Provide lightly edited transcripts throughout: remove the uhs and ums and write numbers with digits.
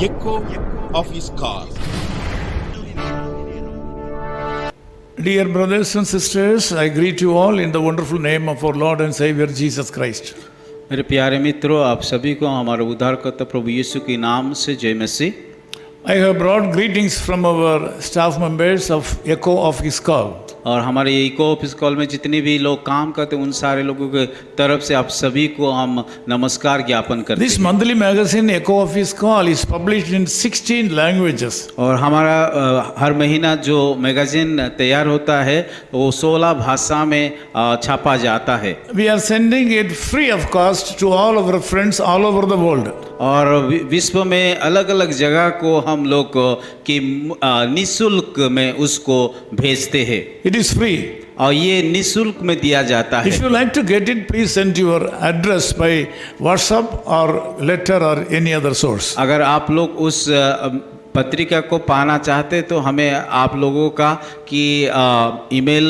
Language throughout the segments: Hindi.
echo of his call. Dear brothers and sisters, I greet you all in the wonderful name of our Lord and Savior Jesus Christ. मेरे प्यारे मित्रों, आप सभी को हमारे उद्धारकर्ता प्रभु यीशु के नाम से जय मसीह। I have brought greetings from our staff members of Echo of His Call. और हमारे इको ऑफिस कॉल में जितने भी लोग काम करते हैं उन सारे लोगों के तरफ से आप सभी को हम नमस्कार ज्ञापन करते This हैं। monthly magazine Echo of His Call is published in 16 languages. और हमारा हर महीना जो मैगजीन तैयार होता है वो 16 भाषा में छापा जाता है। We are sending it free of cost to all our friends all over the world. और विश्व में अलग अलग जगह को हम लोग की निःशुल्क में उसको भेजते हैं। It is free. और ये निःशुल्क में दिया जाता है। If you like to get it, please send your address by WhatsApp or letter or any other source. अगर आप लोग उस पत्रिका को पाना चाहते तो हमें आप लोगों का कि ईमेल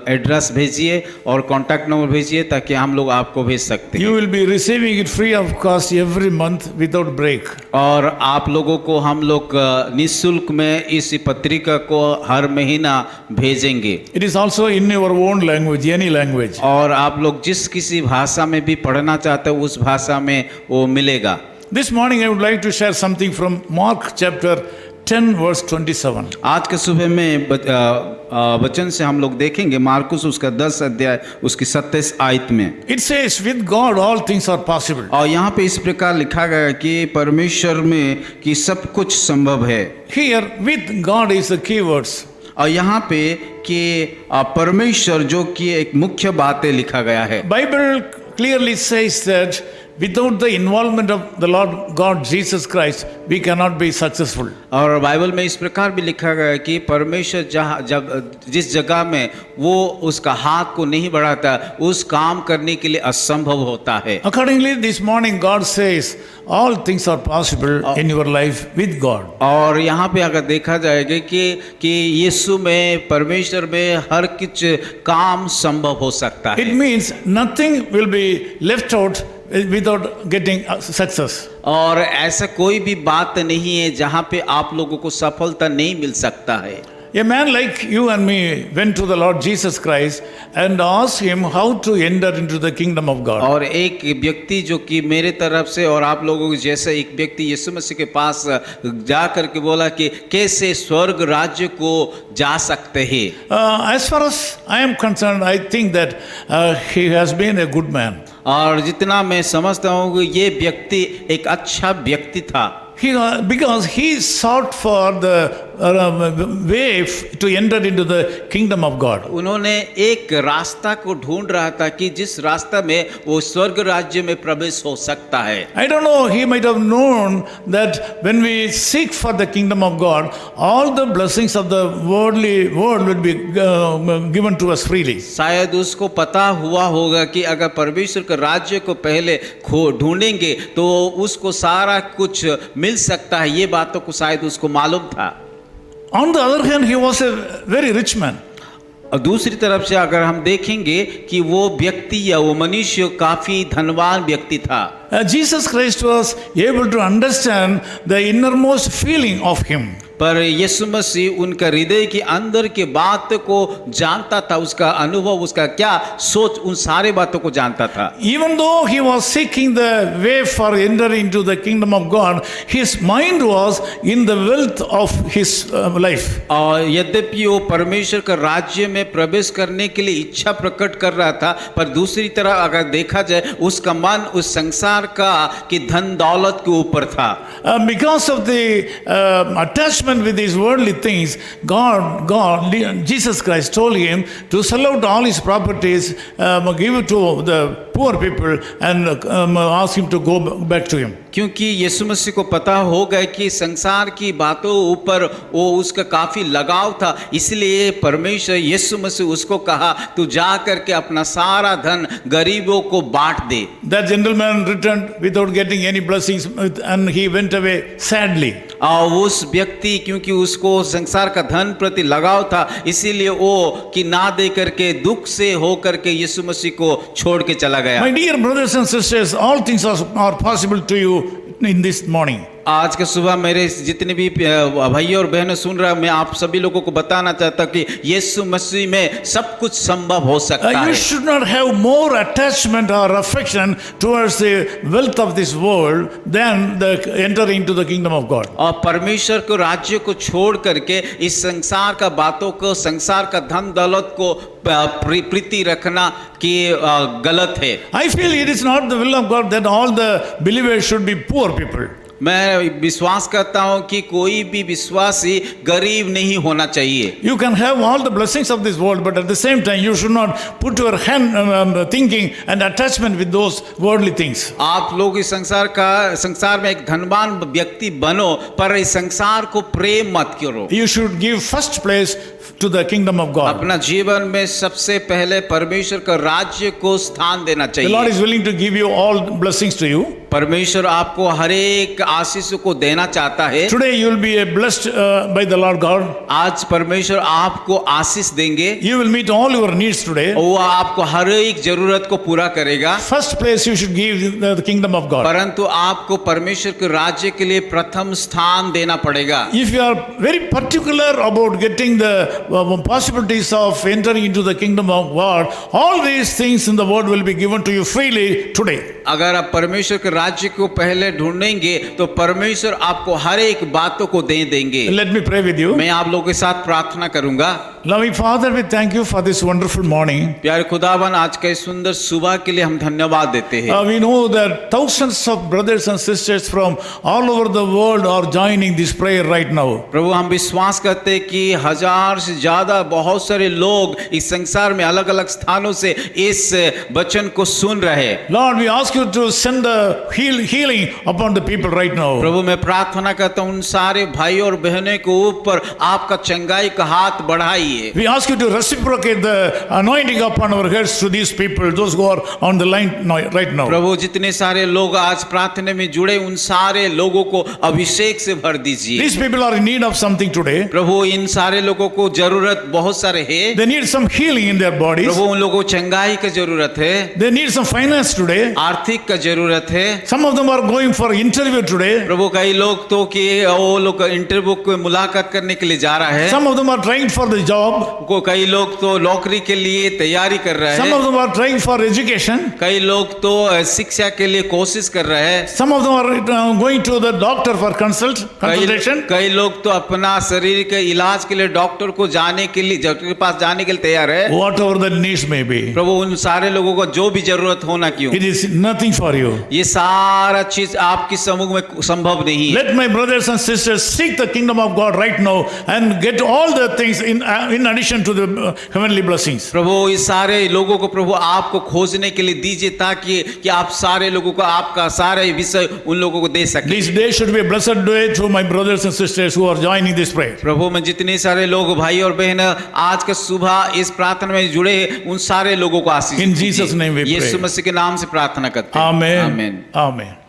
एड्रेस भेजिए और कॉन्टैक्ट नंबर भेजिए ताकि हम लोग आपको भेज सकते हैं। You will be receiving it free of cost every month without break. और आप लोगों को हम लोग निःशुल्क में इस पत्रिका को हर महीना भेजेंगे। It is also in your own language, any language. और आप लोग जिस किसी भाषा में भी पढ़ना चाहते हो उस भाषा में वो मिलेगा। This morning I would like to share something from Mark chapter 10 verse 27. आज के सुबह में वचन से हम लोग देखेंगे मार्कुस उसका 10 अध्याय उसकी 27 आयत में। It says, with God all things are possible. और यहाँ पे इस प्रकार लिखा गया है कि परमेश्वर में कि सब कुछ संभव है। Here with God is the key words. और यहाँ पे कि परमेश्वर जो कि एक मुख्य बात है लिखा गया है। Bible clearly says that without the involvement of the Lord God Jesus Christ, we cannot be successful. और बाइबल में इस प्रकार भी लिखा गया है कि परमेश्वर जिस जगह में वो उसका हाथ को नहीं बढ़ाता उस काम करने के लिए असंभव होता है। Accordingly, this morning God says all things are possible in your life with God. और यहाँ पे अगर देखा जाएगा कि यीशु में परमेश्वर में हर कुछ काम संभव हो सकता है। It means nothing will be left out without getting success. और ऐसा कोई भी बात नहीं है जहाँ पे आप लोगों को सफलता नहीं मिल सकता है। A man like you and me went to the Lord Jesus Christ and asked him how to enter into the kingdom of God. और एक व्यक्ति जो कि मेरे तरफ से और आप लोगों के जैसे एक व्यक्ति यीशु मसीह के पास जा करके बोला कि कैसे स्वर्ग राज्य को जा सकते हैं। As far as I am concerned, I think that he has been a good man. और जितना मैं समझता हूँ कि ये व्यक्ति एक अच्छा व्यक्ति था। Because he sought for the way to enter into the kingdom of God. उन्होंने एक रास्ता को ढूंढ रहा था कि जिस रास्ता में वो स्वर्ग राज्य में प्रवेश हो सकता है। I don't know, he might have known that when we seek for the kingdom of God, all the blessings of the worldly world will be given to us freely. शायद उसको पता हुआ होगा कि अगर परमेश्वर के राज्य को पहले ढूंढेंगे तो उसको सारा कुछ मिल सकता है। ये बातों को शायद उसको मालूम था। On the other hand, he was a very rich man. और दूसरी तरफ से अगर हम देखेंगे कि वो व्यक्ति या वो मनुष्य काफी धनवान व्यक्ति था। Jesus Christ was able to understand the innermost feeling of him. पर यीशु मसीह उनका हृदय के अंदर के बात को जानता था, उसका अनुभव, उसका क्या सोच, उन सारे बातों को जानता था। Even though he was seeking the way for entering into the kingdom of God, his mind was in the wealth of his life. और यद्यपि वो परमेश्वर का राज्य में प्रवेश करने के लिए इच्छा प्रकट कर रहा था, पर दूसरी तरफ अगर देखा जाए उसका मन उस संसार का कि धन दौलत के ऊपर था। Because of the attachment with these worldly things, Jesus Christ told him to sell out all his properties, give it to the poor people and ask him to go back to him. क्योंकि यीशु मसीह को पता हो गया कि संसार की बातों ऊपर वो उसका काफी लगाव था, इसलिए परमेश्वर यीशु मसीह उसको कहा तू जा करके अपना सारा धन गरीबों को बांट दे। That gentleman returned without getting any blessings and he went away sadly. और उस व्यक्ति क्योंकि उसको संसार का धन प्रति लगाव था, इसीलिए वो कि ना दे करके दुख से हो करके यीशु मसीह को छोड़ के चला गया। My dear brothers and sisters, all things are possible to you in this morning. आज के सुबह मेरे जितने भी भाई और बहनें सुन रहे हैं, मैं आप सभी लोगों को बताना चाहता हूं कि यीशु मसीह में सब कुछ संभव हो सकता You है। should not have more attachment or affection towards the wealth of this world than the entering into the kingdom of God. और परमेश्वर को राज्य को छोड़ करके इस संसार का बातों को, संसार का धन दौलत को प्रीति रखना कि गलत है। I feel it is not the will of God that all the believers should be poor people. मैं विश्वास करता हूं कि कोई भी विश्वासी गरीब नहीं होना चाहिए। You can have all the blessings of this world, but at the same time, you should not put your hand thinking and attachment with those worldly things. आप लोग इस संसार में एक धनवान व्यक्ति बनो, पर इस संसार को प्रेम मत करो। You should give first place to the kingdom of God. अपना जीवन में सबसे पहले परमेश्वर का राज्य को स्थान देना The Lord चाहिए। is willing to give you all blessings to you. परमेश्वर आपको हर एक आशीष को देना चाहता है। Today you will be blessed by the Lord God. आज परमेश्वर आपको आशीष देंगे You will meet all your needs today. और वो आपको हर एक जरूरत को पूरा करेगा। First place you should give the kingdom of God. परंतु आपको परमेश्वर के राज्य के लिए प्रथम स्थान देना पड़ेगा। If you are very particular about getting the possibilities of entering into the kingdom of God, all these things in the world will be given to you freely today. अगर आप परमेश्वर के राज्य को पहले ढूंढेंगे तो परमेश्वर आपको हर एक बातों को दे देंगे। Let me pray with you. मैं आप लोगों के साथ प्रार्थना करूंगा। Loving Father, we thank you for this wonderful morning. प्यारे खुदावन, आज के इस सुंदर सुबह के लिए हम धन्यवाद देते हैं। We know that thousands of brothers and sisters from all over the world are joining this prayer right now. प्रभु, हम विश्वास करते हैं कि हजार से ज्यादा बहुत सारे लोग इस संसार में अलग अलग स्थानों से इस वचन को सुन रहे हैं। Lord, we ask you to send the healing upon the people right now. प्रभु, मैं प्रार्थना करता हूँ उन सारे भाई और बहनों के ऊपर आपका चंगाई का हाथ बढ़ाइए। We ask you to reciprocate the anointing upon our heads to these people, those who are on the line right now. प्रभु, जितने सारे लोग आज प्रार्थना में जुड़े उन सारे लोगों को अभिषेक से भर दीजिए। These people are in need of something today. प्रभु, इन सारे लोगों को जरूरत बहुत सारे है। They need some healing in their bodies. प्रभु, उन लोगों को चंगाई की जरूरत है, They need some finance today. आर्थिक का जरूरत है। Some of them are going for interview today. प्रभु, कई लोग तो कि वो लोग इंटरव्यू को मुलाकात करने के लिए जा रहा है। Some of them are trying for the job. को कई लोग तो नौकरी के लिए तैयारी कर रहे Some हैं। of them are trying for education. कई लोग तो शिक्षा के लिए कोशिश कर रहे हैं। Some of them are going to the doctor for consultation. कई लोग तो अपना शरीर के इलाज के लिए डॉक्टर को जाने के लिए, डॉक्टर के पास जाने के लिए तैयार है। Whatever the needs may be. प्रभु, उन सारे लोगों को जो भी जरूरत होना क्यों, It is nothing for you. ये सारा चीज आपकी समूह में संभव नहीं है। Let my brothers and sisters seek the kingdom of God right now and get all the things in addition to the heavenly blessings. प्रभु, इस सारे लोगों को प्रभु आपको खोजने के लिए दीजिए, ताकि कि आप सारे लोगों को आपका सारे विषय उन लोगों को दे सके। This day should be a blessed day to my brothers and sisters who are joining this prayer. प्रभु, मैं जितने सारे लोग भाई और बहन आज के सुबह इस प्रार्थना में जुड़े हैं, उन सारे लोगों को आशीष In Jesus' name we pray. यीशु मसीह के नाम से प्रार्थना करते हैं। Amen. आमीन। Amen.